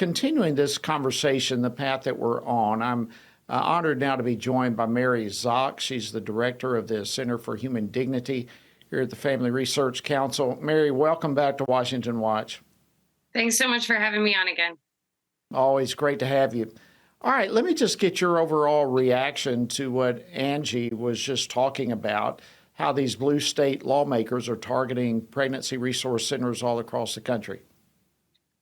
continuing this conversation, the path that we're on, I'm honored now to be joined by Mary Szoch. She's the director of the Center for Human Dignity here at the Family Research Council. Mary, welcome back to Washington Watch. Thanks so much for having me on again. Always great to have you. All right, let me just get your overall reaction to what Angie was just talking about, how these blue state lawmakers are targeting pregnancy resource centers all across the country.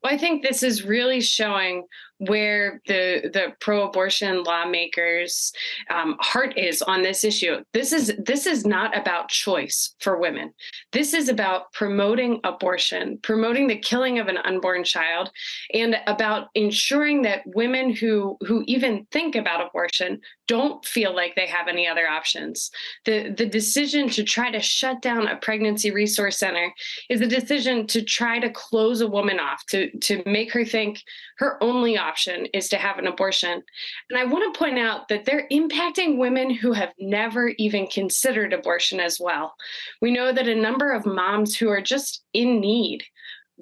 Well, I think this is really showing where the pro-abortion lawmakers' heart is on this issue. This is not about choice for women. This is about promoting abortion, promoting the killing of an unborn child, and about ensuring that women who even think about abortion don't feel like they have any other options. The decision to try to shut down a pregnancy resource center is a decision to try to close a woman off, to make her think her only option is to have an abortion. And I want to point out that they're impacting women who have never even considered abortion as well. We know that a number of moms who are just in need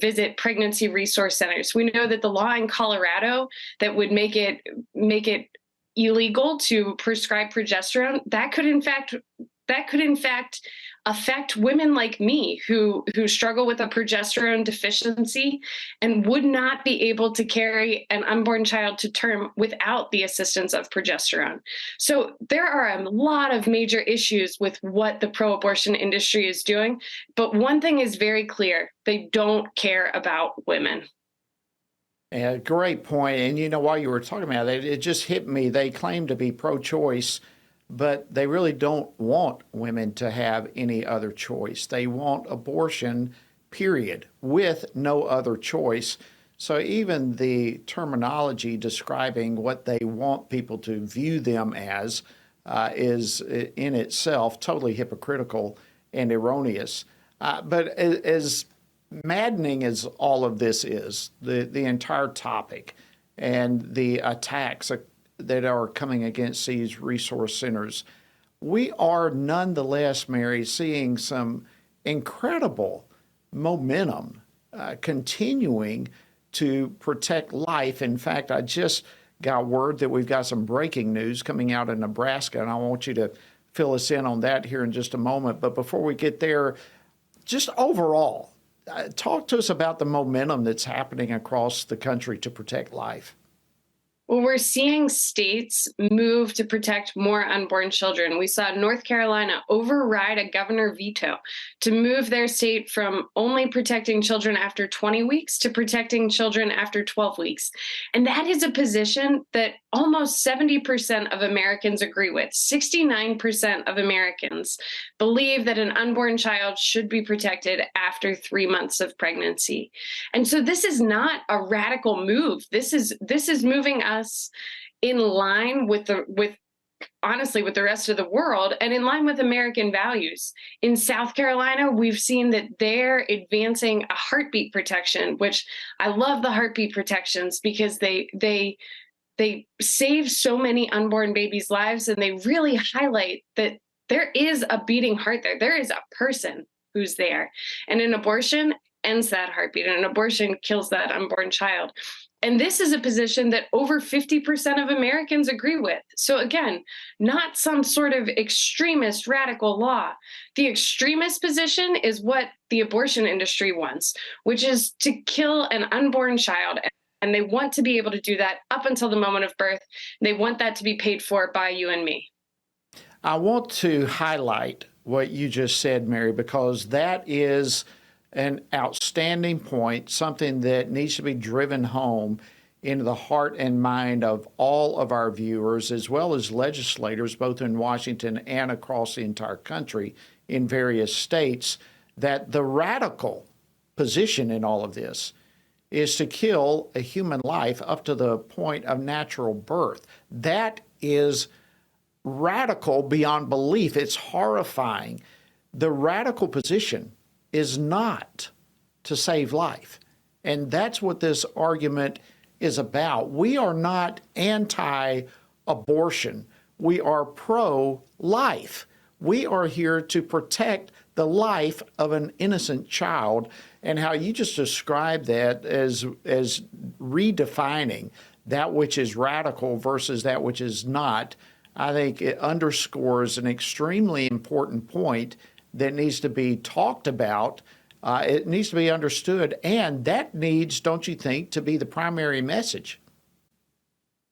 visit pregnancy resource centers. We know that the law in Colorado that would make it illegal to prescribe progesterone, that could in fact affect women like me who struggle with a progesterone deficiency and would not be able to carry an unborn child to term without the assistance of progesterone. So there are a lot of major issues with what the pro-abortion industry is doing, but one thing is very clear: they don't care about women. Yeah, great point. And you know, while you were talking about it, it just hit me. They claim to be pro-choice, but they really don't want women to have any other choice. They want abortion, period, with no other choice. So even the terminology describing what they want people to view them as is in itself totally hypocritical and erroneous. But as maddening as all of this is, the entire topic and the attacks that are coming against these resource centers, we are nonetheless, Mary, seeing some incredible momentum continuing to protect life. In fact, I just got word that we've got some breaking news coming out of Nebraska, and I want you to fill us in on that here in just a moment. But before we get there, just overall, talk to us about the momentum that's happening across the country to protect life. Well, we're seeing states move to protect more unborn children. We saw North Carolina override a governor veto to move their state from only protecting children after 20 weeks to protecting children after 12 weeks. And that is a position that almost 70% of Americans agree with. 69% of Americans believe that an unborn child should be protected after 3 months of pregnancy. And so this is not a radical move. This is moving us in line with honestly with the rest of the world and in line with American values. In South Carolina, we've seen that they're advancing a heartbeat protection, which I love the heartbeat protections because they save so many unborn babies' lives, and they really highlight that there is a beating heart there. There is a person who's there, and an abortion ends that heartbeat, and an abortion kills that unborn child. And this is a position that over 50% of Americans agree with. So again, not some sort of extremist radical law. The extremist position is what the abortion industry wants, which is to kill an unborn child. And they want to be able to do that up until the moment of birth. They want that to be paid for by you and me. I want to highlight what you just said, Mary, because that is an outstanding point, something that needs to be driven home into the heart and mind of all of our viewers, as well as legislators, both in Washington and across the entire country in various states, that the radical position in all of this is to kill a human life up to the point of natural birth. That is radical beyond belief. It's horrifying. The radical position is not to save life. And that's what this argument is about. We are not anti-abortion. We are pro-life. We are here to protect the life of an innocent child, and how you just described that as redefining that which is radical versus that which is not. I think it underscores an extremely important point that needs to be talked about. It needs to be understood, and that needs, don't you think, to be the primary message?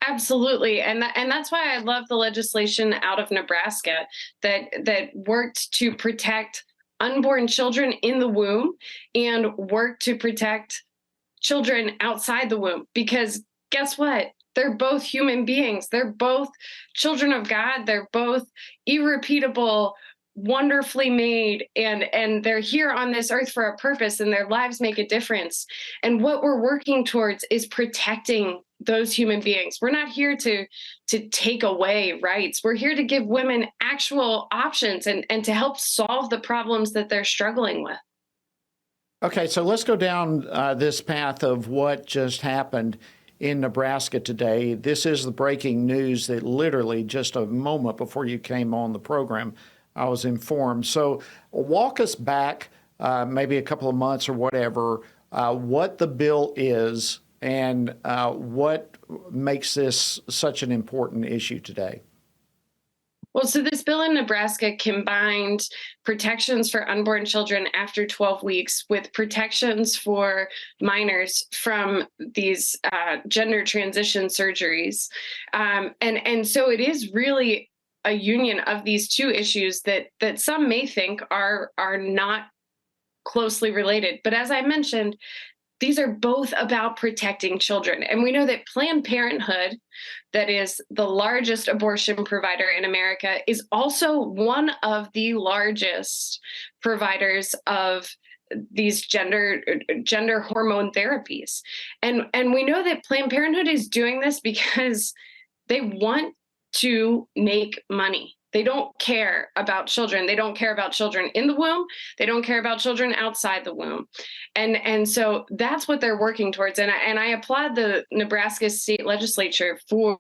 Absolutely, and that's why I love the legislation out of Nebraska that worked to protect unborn children in the womb and worked to protect children outside the womb. Because guess what? They're both human beings. They're both children of God. They're both irrepeatable, wonderfully made, and they're here on this earth for a purpose, and their lives make a difference. And what we're working towards is protecting those human beings. We're not here to take away rights. We're here to give women actual options and to help solve the problems that they're struggling with. Okay, so let's go down this path of what just happened in Nebraska today. This is the breaking news that literally just a moment before you came on the program, I was informed. So walk us back maybe a couple of months or whatever, what the bill is and what makes this such an important issue today. Well, so this bill in Nebraska combined protections for unborn children after 12 weeks with protections for minors from these gender transition surgeries. And so it is really a union of these two issues that some may think are not closely related. But as I mentioned, these are both about protecting children. And we know that Planned Parenthood, that is the largest abortion provider in America, is also one of the largest providers of these gender hormone therapies. And we know that Planned Parenthood is doing this because they want to make money. They don't care about children. They don't care about children in the womb. They don't care about children outside the womb. And so that's what they're working towards. And I applaud the Nebraska state legislature for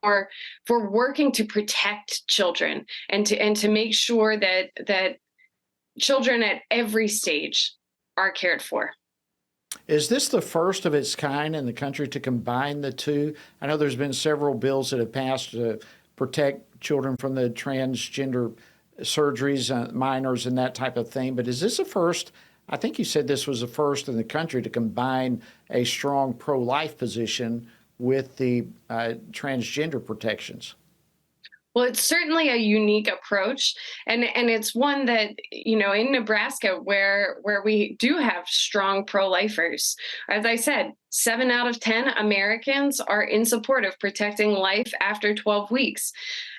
working to protect children and to make sure that children at every stage are cared for. Is this the first of its kind in the country to combine the two? I know there's been several bills that have passed to protect children from the transgender surgeries, minors, and that type of thing. But is this a first? I think you said this was the first in the country to combine a strong pro-life position with the transgender protections. Well, it's certainly a unique approach, and it's one that, you know, in Nebraska where we do have strong pro-lifers. As I said, 7 out of 10 Americans are in support of protecting life after 12 weeks.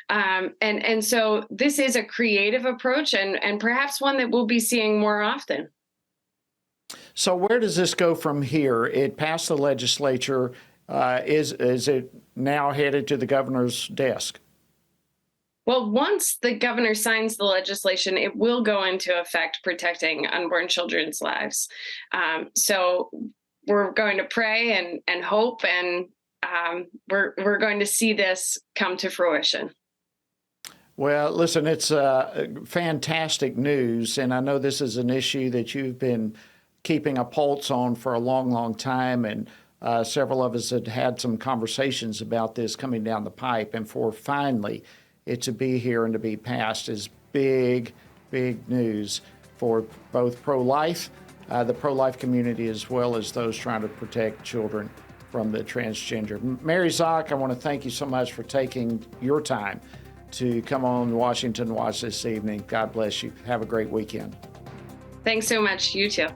And so this is a creative approach and perhaps one that we'll be seeing more often. So where does this go from here? It passed the legislature. Is it now headed to the governor's desk? Well, once the governor signs the legislation, it will go into effect protecting unborn children's lives. So we're going to pray and hope, and we're going to see this come to fruition. Well, listen, it's fantastic news, and I know this is an issue that you've been keeping a pulse on for a long, long time, and several of us had some conversations about this coming down the pipe, and for finally it to be here and to be passed is big, big news for both pro-life, the pro-life community, as well as those trying to protect children from the transgender. Mary Szoch, I want to thank you so much for taking your time to come on Washington Watch this evening. God bless you. Have a great weekend. Thanks so much. You too.